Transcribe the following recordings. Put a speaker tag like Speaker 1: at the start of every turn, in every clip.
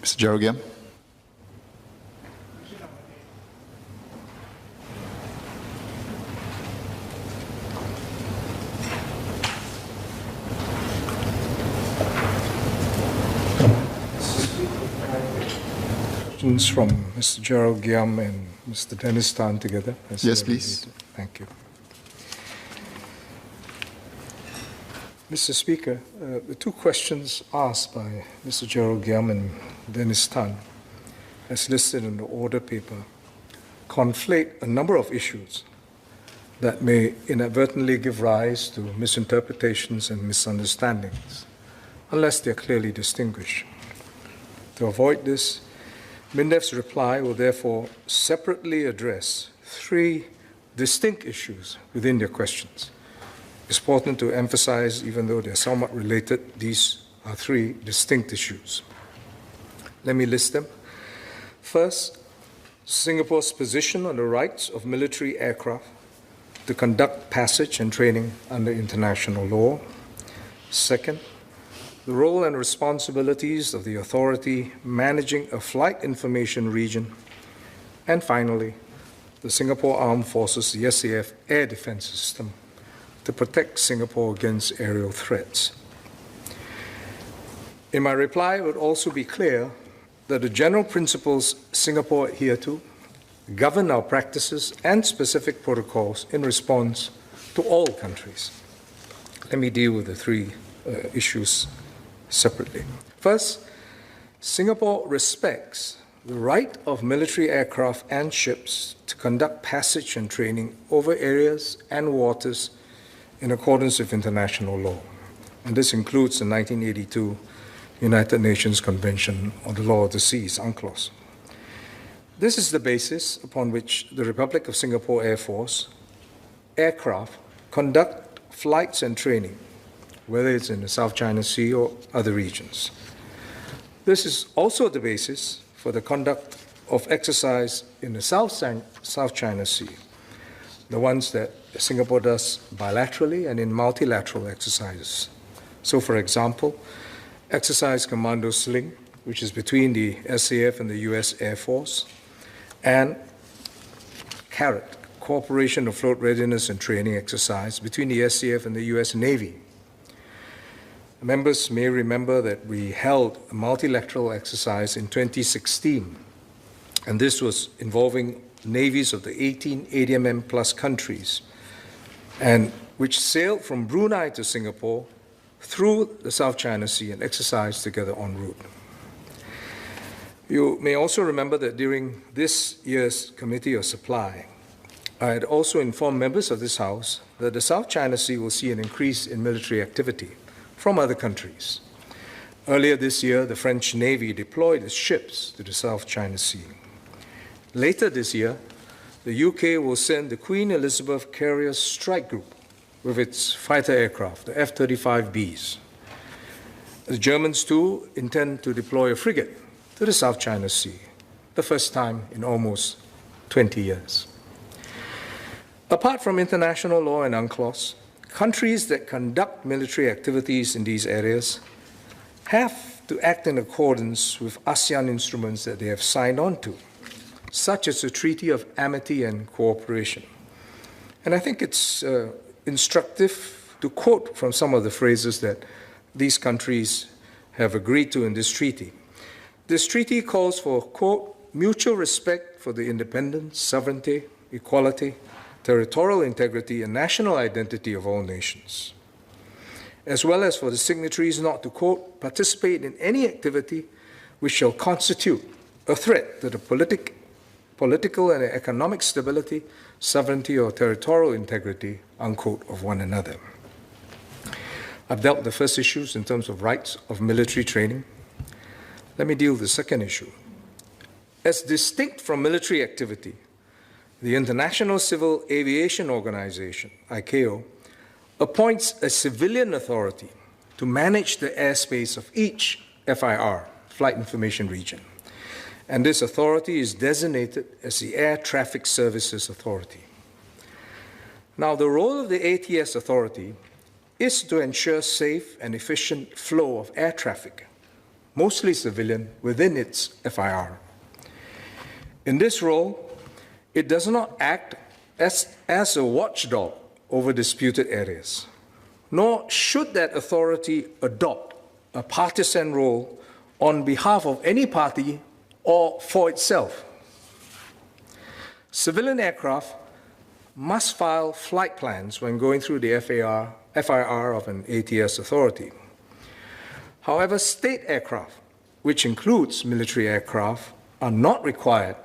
Speaker 1: Mr. Jerogam.
Speaker 2: Questions from Mr. Jerogam and Mr. Dennis Tan together.
Speaker 1: Yes, please.
Speaker 2: Thank you. Mr. Speaker, the two questions asked by Mr. Jerogam and Dennis Tan, as listed in the order paper, conflate a number of issues that may inadvertently give rise to misinterpretations and misunderstandings, unless they are clearly distinguished. To avoid this, MINDEF's reply will therefore separately address three distinct issues within their questions. It's important to emphasize, even though they're somewhat related, these are three distinct issues. Let me list them. First, Singapore's position on the rights of military aircraft to conduct passage and training under international law. Second, the role and responsibilities of the authority managing a flight information region. And finally, the Singapore Armed Forces, the SAF air defense system, to protect Singapore against aerial threats. In my reply, it would also be clear that the general principles Singapore adhere to govern our practices and specific protocols in response to all countries. Let me deal with the three issues separately. First, Singapore respects the right of military aircraft and ships to conduct passage and training over areas and waters in accordance with international law. And this includes the 1982 United Nations Convention on the Law of the Seas, UNCLOS. This is the basis upon which the Republic of Singapore Air Force aircraft conduct flights and training, whether it's in the South China Sea or other regions. This is also the basis for the conduct of exercise in the South China Sea, the ones that Singapore does bilaterally and in multilateral exercises. So, for example, Exercise Commando Sling, which is between the SAF and the US Air Force, and CARAT, Cooperation of Float Readiness and Training Exercise, between the SAF and the US Navy. Members may remember that we held a multilateral exercise in 2016, and this was involving navies of the 18 ADMM plus countries, and which sailed from Brunei to Singapore through the South China Sea and exercised together en route. You may also remember that during this year's Committee of Supply, I had also informed members of this House that the South China Sea will see an increase in military activity from other countries. Earlier this year, the French Navy deployed its ships to the South China Sea. Later this year, the UK will send the Queen Elizabeth Carrier Strike Group with its fighter aircraft, the F-35Bs. The Germans, too, intend to deploy a frigate to the South China Sea, the first time in almost 20 years. Apart from international law and UNCLOS, countries that conduct military activities in these areas have to act in accordance with ASEAN instruments that they have signed on to, such as the Treaty of Amity and Cooperation. And I think it's instructive to quote from some of the phrases that these countries have agreed to in this treaty. This treaty calls for, quote, mutual respect for the independence, sovereignty, equality, territorial integrity, and national identity of all nations, as well as for the signatories not to, quote, participate in any activity which shall constitute a threat to the political and economic stability, sovereignty, or territorial integrity, unquote, of one another. I've dealt with the first issues in terms of rights of military training. Let me deal with the second issue. As distinct from military activity, the International Civil Aviation Organization, ICAO, appoints a civilian authority to manage the airspace of each FIR, Flight Information Region. And this authority is designated as the Air Traffic Services Authority. Now, the role of the ATS authority is to ensure safe and efficient flow of air traffic, mostly civilian, within its FIR. In this role, it does not act as a watchdog over disputed areas, nor should that authority adopt a partisan role on behalf of any party or for itself. Civilian aircraft must file flight plans when going through the FIR of an ATS authority. However, state aircraft, which includes military aircraft, are not required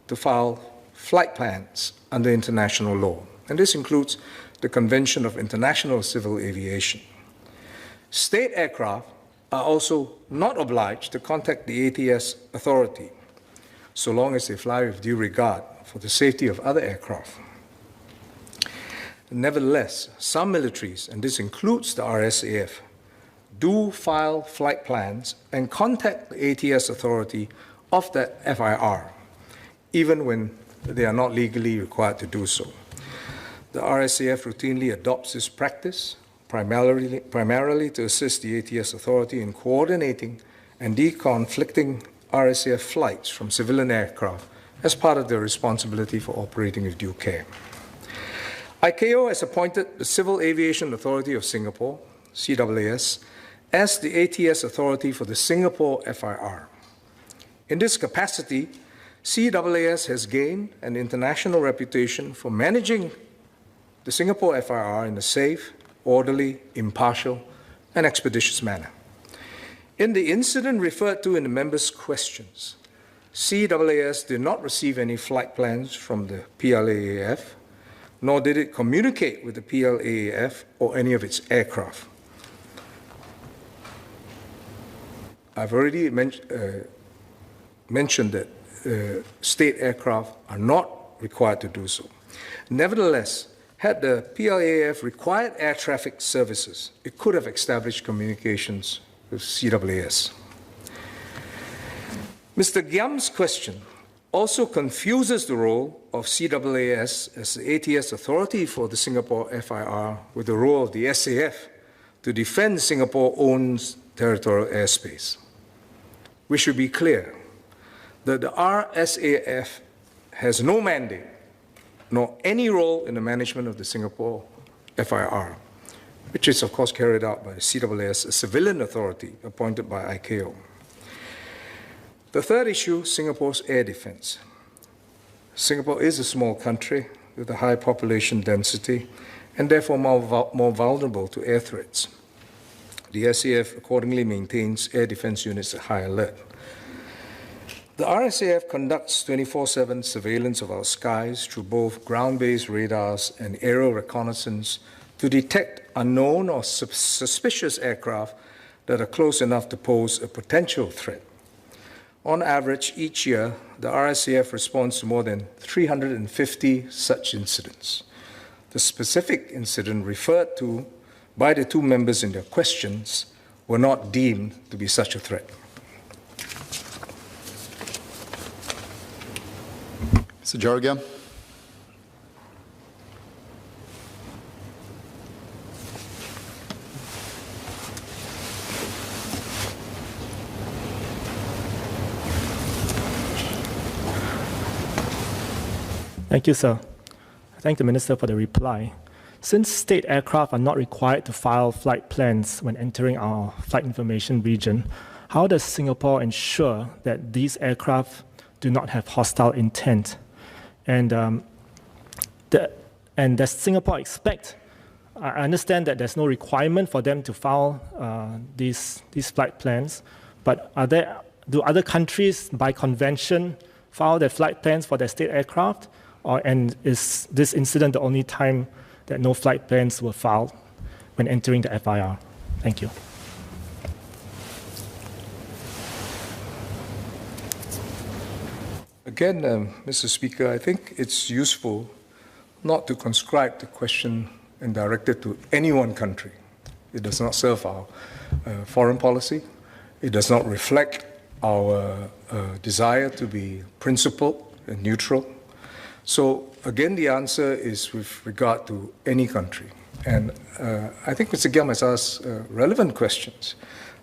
Speaker 2: to file flight plans under international law, and this includes the Convention of International Civil Aviation. State aircraft are also not obliged to contact the ATS authority, so long as they fly with due regard for the safety of other aircraft. Nevertheless, some militaries, and this includes the RSAF, do file flight plans and contact the ATS authority of that FIR, even when they are not legally required to do so. The RSAF routinely adopts this practice, primarily to assist the ATS authority in coordinating and deconflicting RSAF flights from civilian aircraft as part of their responsibility for operating with due care. ICAO has appointed the Civil Aviation Authority of Singapore, CAAS, as the ATS authority for the Singapore FIR. In this capacity, CAAS has gained an international reputation for managing the Singapore FIR in a safe, orderly, impartial, and expeditious manner. In the incident referred to in the members' questions, CAAS did not receive any flight plans from the PLAAF, nor did it communicate with the PLAAF or any of its aircraft. I've already mentioned that state aircraft are not required to do so. Nevertheless, had the PLAAF required air traffic services, it could have established communications with CAAS. Mr. Giam's question also confuses the role of CAAS as the ATS authority for the Singapore FIR with the role of the SAF to defend Singapore-owned territorial airspace. We should be clear that the RSAF has no mandate nor any role in the management of the Singapore FIR, which is, of course, carried out by the CAAS, a civilian authority appointed by ICAO. The third issue, Singapore's air defense. Singapore is a small country with a high population density and therefore more vulnerable to air threats. The SAF accordingly maintains air defense units at high alert. The RSAF conducts 24/7 surveillance of our skies through both ground-based radars and aerial reconnaissance to detect unknown or suspicious aircraft that are close enough to pose a potential threat. On average, each year, the RSAF responds to more than 350 such incidents. The specific incident referred to by the two members in their questions were not deemed to be such a threat.
Speaker 1: Mr. Georgia.
Speaker 3: Thank you, sir. I thank the Minister for the reply. Since state aircraft are not required to file flight plans when entering our flight information region, how does Singapore ensure that these aircraft do not have hostile intent? And does Singapore expect, I understand that there's no requirement for them to file these flight plans, but do other countries by convention file their flight plans for their state aircraft? And is this incident the only time that no flight plans were filed when entering the FIR? Thank you.
Speaker 2: Again, Mr. Speaker, I think it's useful not to conscribe the question and direct it to any one country. It does not serve our foreign policy. It does not reflect our desire to be principled and neutral. So again, the answer is with regard to any country. And I think Mr. Giam has asked relevant questions.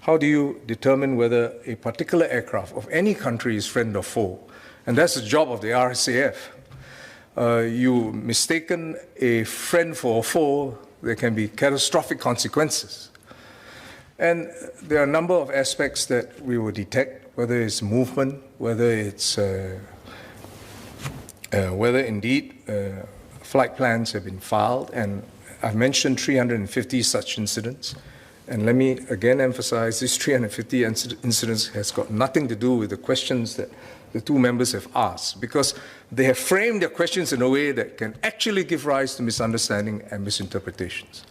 Speaker 2: how do you determine whether a particular aircraft of any country is friend or foe? And that's the job of the RSAF. You mistaken a friend for a foe, there can be catastrophic consequences. And there are a number of aspects that we will detect, whether it's movement, whether it's whether indeed flight plans have been filed. And I've mentioned 350 such incidents. And let me again emphasize, these 350 incidents has got nothing to do with the questions that the two members have asked, because they have framed their questions in a way that can actually give rise to misunderstanding and misinterpretations.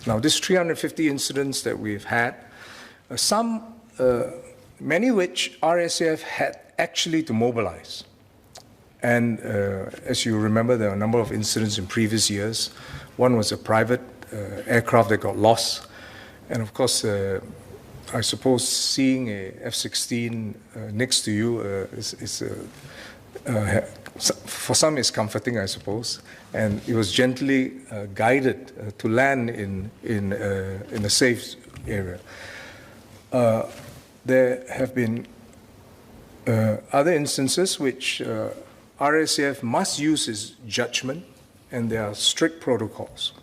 Speaker 2: Now, these 350 incidents that we've had, many which RSAF had actually to mobilize. And as you remember, there are a number of incidents in previous years. One was a private aircraft that got lost. And of course, I suppose seeing a F-16 next to you for some is comforting, I suppose. And it was gently guided to land in a safe area. There have been other instances which RSAF must use its judgment, and there are strict protocols.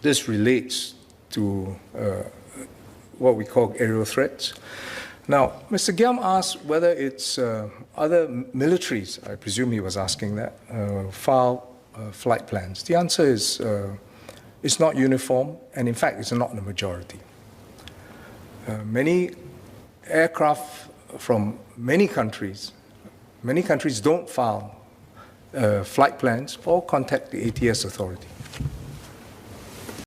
Speaker 2: This relates to what we call aerial threats. Now, Mr. Giam asked whether it's other militaries, I presume he was asking that, file flight plans. The answer is it's not uniform, and in fact, it's not the majority. Many aircraft from many countries don't file flight plans or contact the ATS authority.